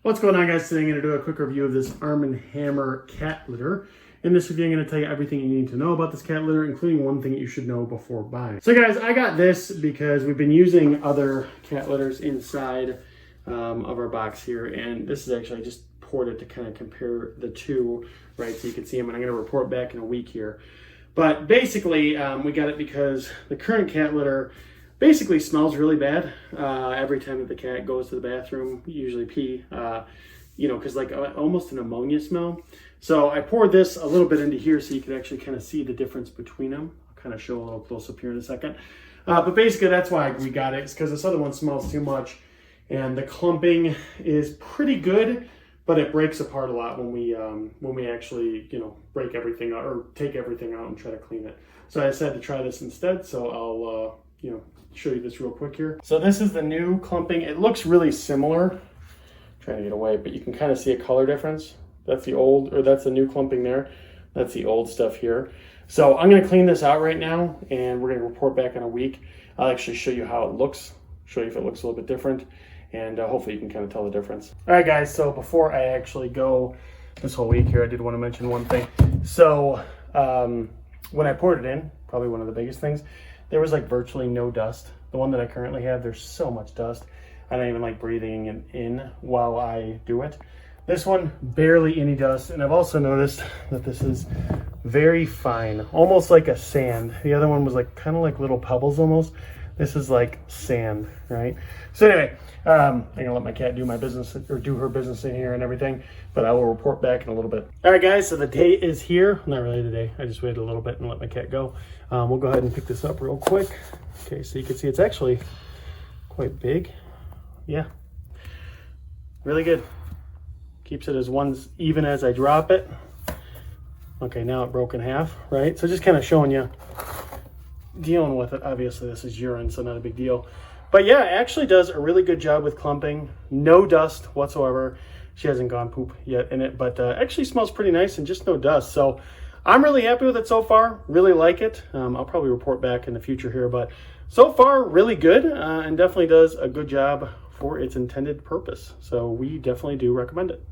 What's going on, guys? Today I'm going to do a quick review of this Arm & Hammer cat litter. In this review, I'm going to tell you everything you need to know about this cat litter, including one thing that you should know before buying. So guys, I got this because we've been using other cat litters inside of our box here, and this is actually, I just poured it to kind of compare the two, right, so you can see them, and I'm going to report back in a week here. But basically, we got it because the current cat litter basically smells really bad every time that the cat goes to the bathroom, usually pee, because like almost an ammonia smell. So I poured this a little bit into here so you could actually kind of see the difference between them. I'll kind of show a little close up here in a second. But basically that's why we got it, is because this other one smells too much, and the clumping is pretty good, but it breaks apart a lot when we actually, break everything out or take everything out and try to clean it. So I decided to try this instead. So I'll, show you this real quick here. So this is the new clumping. It looks really similar. I'm trying to get away, but you can kind of see a color difference. That's the old, or that's the new clumping there. That's the old stuff here. So I'm going to clean this out right now, and we're going to report back in a week. I'll actually show you how it looks, show you if it looks a little bit different, and hopefully you can kind of tell the difference. All right, guys, so before I actually go this whole week here, I did want to mention one thing. So when I poured it in, probably one of the biggest things, there was like virtually no dust. The one that I currently have, there's so much dust. I don't even like breathing it in while I do it. This one, barely any dust. And I've also noticed that this is very fine, almost like a sand. The other one was like kind of like little pebbles almost. This is like sand, right? So anyway, I'm gonna let my cat do my business, or do her business in here and everything, but I will report back in a little bit. All right, guys, so the day is here. Not really today, I just waited a little bit and let my cat go. We'll go ahead and pick this up real quick. Okay, so you can see it's actually quite big. Yeah, really good. Keeps it as even as I drop it. Okay, now it broke in half, right? So just kind of showing you, dealing with it. Obviously this is urine, so not a big deal, but yeah, it actually does a really good job with clumping. No dust whatsoever. She hasn't gone poop yet in it, but actually smells pretty nice and just no dust. So I'm really happy with it so far. Really like it. I'll probably report back in the future here, but so far really good, and definitely does a good job for its intended purpose. So we definitely do recommend it.